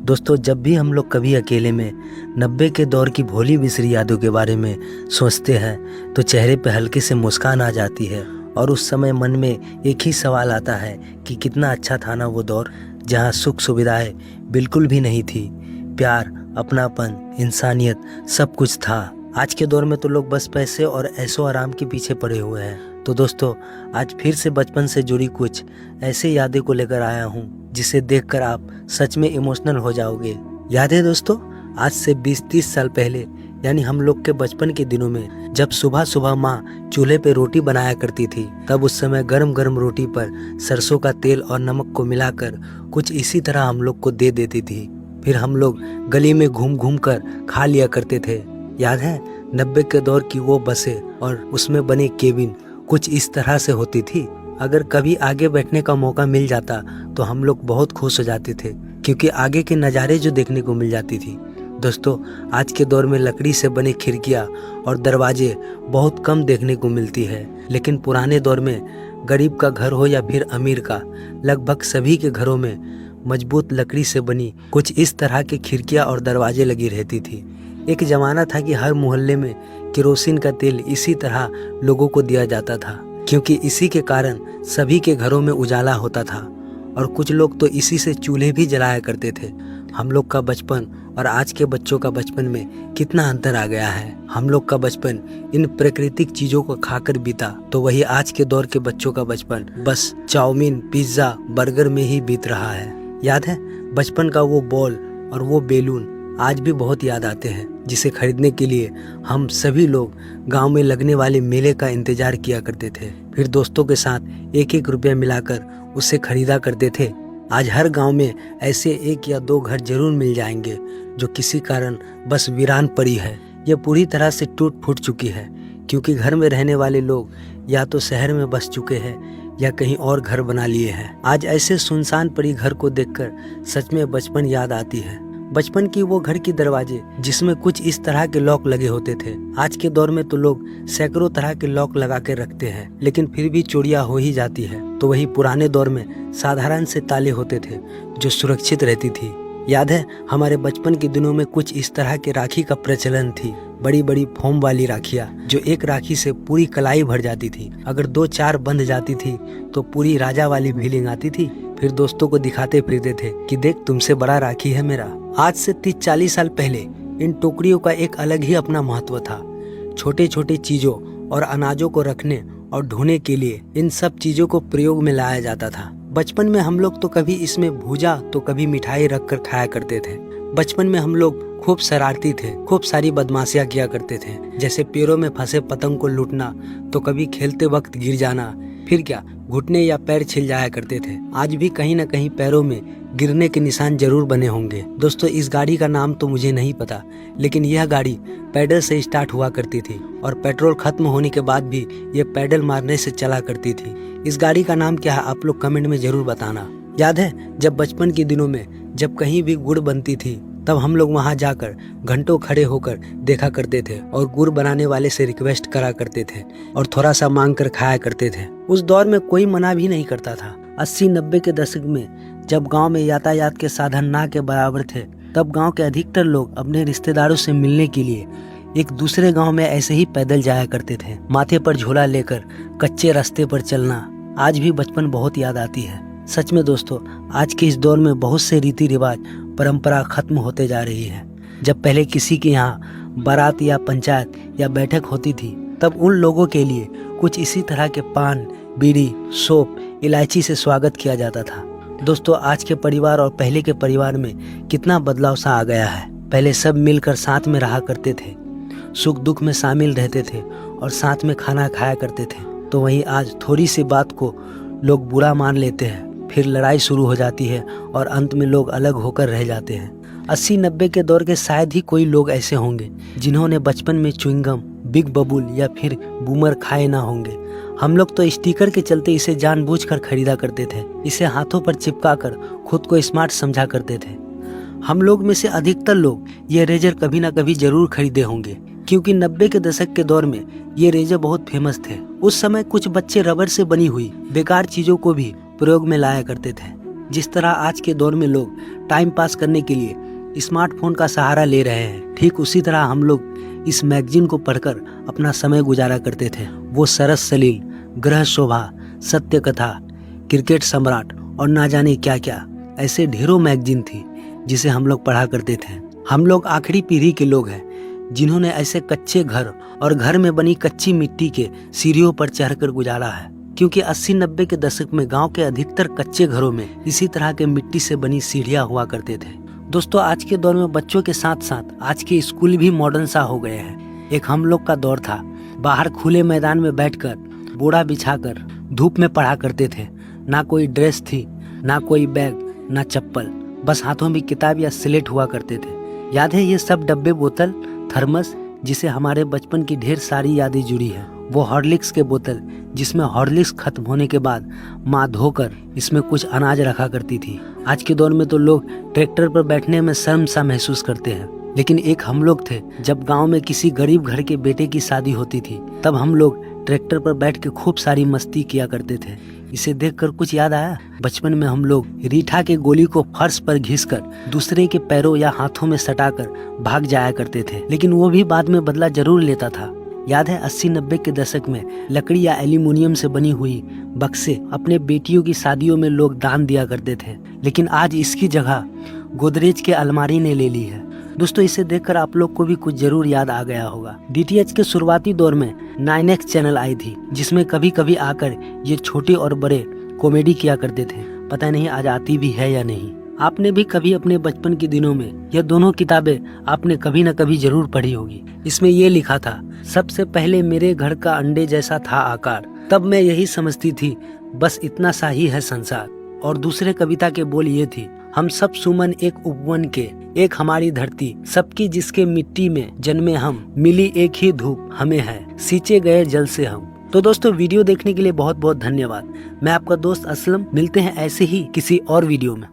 दोस्तों, जब भी हम लोग कभी अकेले में 90 के दौर की भोली बिसरी यादों के बारे में सोचते हैं तो चेहरे पे हल्की से मुस्कान आ जाती है। और उस समय मन में एक ही सवाल आता है कि कितना अच्छा था ना वो दौर, जहां सुख सुविधाएं बिल्कुल भी नहीं थी। प्यार, अपनापन, इंसानियत सब कुछ था। आज के दौर में तो लोग बस पैसे और ऐशो आराम के पीछे पड़े हुए हैं। तो दोस्तों, आज फिर से बचपन से जुड़ी कुछ ऐसे यादें को लेकर आया हूँ जिसे देखकर आप सच में इमोशनल हो जाओगे। याद है दोस्तों, आज से 20-30 साल पहले, यानी हम लोग के बचपन के दिनों में, जब सुबह सुबह माँ चूल्हे पे रोटी बनाया करती थी, तब उस समय गरम गरम रोटी पर सरसों का तेल और नमक को मिलाकर कुछ इसी तरह हम लोग को दे देती थी। फिर हम लोग गली में घूम घूम कर खा लिया करते थे। याद है 90 के दौर की वो बसें और उसमें बने केबिन कुछ इस तरह से होती थी। अगर कभी आगे बैठने का मौका मिल जाता तो हम लोग बहुत खुश हो जाते थे, क्योंकि आगे के नज़ारे जो देखने को मिल जाती थी। दोस्तों, आज के दौर में लकड़ी से बने खिड़कियाँ और दरवाजे बहुत कम देखने को मिलती है, लेकिन पुराने दौर में गरीब का घर हो या फिर अमीर का, लगभग सभी के घरों में मजबूत लकड़ी से बनी कुछ इस तरह के खिड़कियाँ और दरवाजे लगी रहती थी। एक ज़माना था कि हर मोहल्ले में केरोसिन का तेल इसी तरह लोगों को दिया जाता था, क्योंकि इसी के कारण सभी के घरों में उजाला होता था। और कुछ लोग तो इसी से चूल्हे भी जलाया करते थे। हम लोग का बचपन और आज के बच्चों का बचपन में कितना अंतर आ गया है। हम लोग का बचपन इन प्राकृतिक चीज़ों को खाकर बीता, तो वही आज के दौर के बच्चों का बचपन बस चाउमीन, पिज्ज़ा, बर्गर में ही बीत रहा है। याद है बचपन का वो बॉल और वो बेलून आज भी बहुत याद आते हैं, जिसे खरीदने के लिए हम सभी लोग गांव में लगने वाले मेले का इंतजार किया करते थे। फिर दोस्तों के साथ 1-1 रुपया मिलाकर उसे खरीदा करते थे। आज हर गांव में ऐसे 1 या 2 घर जरूर मिल जाएंगे जो किसी कारण बस वीरान पड़ी है। यह पूरी तरह से टूट फूट चुकी है, क्योंकि घर में रहने वाले लोग या तो शहर में बस चुके हैं या कहीं और घर बना लिए हैं। आज ऐसे सुनसान पड़ी घर को देखकर सच में बचपन याद आती है। बचपन की वो घर की दरवाजे जिसमें कुछ इस तरह के लॉक लगे होते थे। आज के दौर में तो लोग सैकड़ों तरह के लॉक लगा के रखते हैं, लेकिन फिर भी चोरियां हो ही जाती है। तो वही पुराने दौर में साधारण से ताले होते थे जो सुरक्षित रहती थी। याद है हमारे बचपन के दिनों में कुछ इस तरह के राखी का प्रचलन थी। बड़ी बड़ी फोम वाली राखियाँ, जो एक राखी से पूरी कलाई भर जाती थी। अगर 2-4 बंध जाती थी तो पूरी राजा वाली फीलिंग आती थी। फिर दोस्तों को दिखाते फिरते थे कि देख, तुमसे बड़ा राखी है मेरा। आज से 30-40 साल पहले इन टोकरियों का एक अलग ही अपना महत्व था। छोटे छोटे चीजों और अनाजों को रखने और ढोने के लिए इन सब चीजों को प्रयोग में लाया जाता था। बचपन में हम लोग तो कभी इसमें भूजा तो कभी मिठाई रख कर खाया करते थे। बचपन में हम लोग खूब शरारती थे, खूब सारी बदमाशियां किया करते थे, जैसे पैरों में फंसे पतंग को लूटना, तो कभी खेलते वक्त गिर जाना, फिर क्या घुटने या पैर छिल जाया करते थे। आज भी कहीं न कहीं पैरों में गिरने के निशान जरूर बने होंगे। दोस्तों, इस गाड़ी का नाम तो मुझे नहीं पता, लेकिन यह गाड़ी पैडल से स्टार्ट हुआ करती थी और पेट्रोल खत्म होने के बाद भी ये पैडल मारने से चला करती थी। इस गाड़ी का नाम क्या है आप लोग कमेंट में जरूर बताना। याद है जब बचपन के दिनों में जब कहीं भी गुड़ बनती थी, तब हम लोग वहां जाकर घंटों खड़े होकर देखा करते थे और गुड़ बनाने वाले से रिक्वेस्ट करा करते थे और थोड़ा सा मांग कर खाया करते थे। उस दौर में कोई मना भी नहीं करता था। 80-90 के दशक में जब गांव में यातायात के साधन ना के बराबर थे, तब गांव के अधिकतर लोग अपने रिश्तेदारों से मिलने के लिए एक दूसरे गांव में ऐसे ही पैदल जाया करते थे। माथे पर झोला लेकर कच्चे रास्ते पर चलना आज भी बचपन बहुत याद आती है। सच में दोस्तों, आज के इस दौर में बहुत से रीति रिवाज परंपरा खत्म होते जा रही है। जब पहले किसी के यहाँ बारात या पंचायत या बैठक होती थी, तब उन लोगों के लिए कुछ इसी तरह के पान, बीड़ी, सौंफ, इलायची से स्वागत किया जाता था। दोस्तों, आज के परिवार और पहले के परिवार में कितना बदलाव सा आ गया है। पहले सब मिलकर साथ में रहा करते थे, सुख दुख में शामिल रहते थे और साथ में खाना खाया करते थे। तो वहीं आज थोड़ी सी बात को लोग बुरा मान लेते हैं, फिर लड़ाई शुरू हो जाती है और अंत में लोग अलग होकर रह जाते हैं। 80-90 के दौर के शायद ही कोई लोग ऐसे होंगे जिन्होंने बचपन में च्युइंगम, बिग बबूल या फिर बूमर खाए ना होंगे। हम लोग तो स्टिकर के चलते इसे जानबूझकर खरीदा करते थे, इसे हाथों पर चिपका कर खुद को स्मार्ट समझा करते थे। हम लोग में से अधिकतर लोग ये रेजर कभी ना कभी जरूर खरीदे होंगे, क्योंकि 90 के दशक के दौर में ये रेजर बहुत फेमस थे। उस समय कुछ बच्चे रबर से बनी हुई बेकार चीजों को भी प्रयोग में लाया करते थे। जिस तरह आज के दौर में लोग टाइम पास करने के लिए स्मार्टफोन का सहारा ले रहे हैं, ठीक उसी तरह हम लोग इस मैगजीन को पढ़कर अपना समय गुजारा करते थे। वो सरस सलील, ग्रह शोभा, सत्य कथा, क्रिकेट सम्राट और ना जाने क्या क्या ऐसे ढेरों मैगजीन थी जिसे हम लोग पढ़ा करते थे। हम लोग आखिरी पीढ़ी के लोग हैं जिन्होंने ऐसे कच्चे घर और घर में बनी कच्ची मिट्टी के सीढ़ियों पर चढ़कर गुजारा है, क्योंकि 80-90 के दशक में गांव के अधिकतर कच्चे घरों में इसी तरह के मिट्टी से बनी सीढ़ियां हुआ करते थे। दोस्तों, आज के दौर में बच्चों के साथ साथ आज के स्कूल भी मॉडर्न सा हो गए हैं। एक हम लोग का दौर था, बाहर खुले मैदान में बैठकर बोरा बिछाकर धूप में पढ़ा करते थे। ना कोई ड्रेस थी, ना कोई बैग, ना चप्पल, बस हाथों में किताब या स्लेट हुआ करते थे। याद है ये सब डब्बे, बोतल, थर्मस जिसे हमारे बचपन की ढेर सारी यादें जुड़ी है। वो हॉर्लिक्स के बोतल जिसमें हॉर्लिक्स खत्म होने के बाद माँ धोकर इसमें कुछ अनाज रखा करती थी। आज के दौर में तो लोग ट्रैक्टर पर बैठने में शर्म सा महसूस करते हैं, लेकिन एक हम लोग थे जब गांव में किसी गरीब घर के बेटे की शादी होती थी, तब हम लोग ट्रैक्टर पर बैठ के खूब सारी मस्ती किया करते थे। इसे देखकर कुछ याद आया। बचपन में हम लोग रीठा के गोली को फर्श पर घिसकर दूसरे के पैरों या हाथों में सटाकर भाग जाया करते थे, लेकिन वो भी बाद में बदला जरूर लेता था। याद है 80-90 के दशक में लकड़ी या एल्यूमिनियम से बनी हुई बक्से अपने बेटियों की शादियों में लोग दान दिया करते थे, लेकिन आज इसकी जगह गोदरेज के अलमारी ने ले ली है। दोस्तों, इसे देखकर आप लोग को भी कुछ जरूर याद आ गया होगा। DTH के शुरुआती दौर में 9X चैनल आई थी, जिसमें कभी कभी आकर ये छोटे और बड़े कॉमेडी किया करते थे। पता नहीं आज आती भी है या नहीं। आपने भी कभी अपने बचपन के दिनों में यह दोनों किताबें आपने कभी न कभी जरूर पढ़ी होगी। इसमें ये लिखा था, सबसे पहले मेरे घर का अंडे जैसा था आकार, तब मैं यही समझती थी बस इतना सा ही है संसार। और दूसरे कविता के बोल ये थी, हम सब सुमन एक उपवन के, एक हमारी धरती सबकी जिसके मिट्टी में जन्मे हम, मिली एक ही धूप हमें है, सींचे गए जल से हम। तो दोस्तों, वीडियो देखने के लिए बहुत बहुत धन्यवाद। मैं आपका दोस्त असलम, मिलते हैं ऐसे ही किसी और वीडियो में।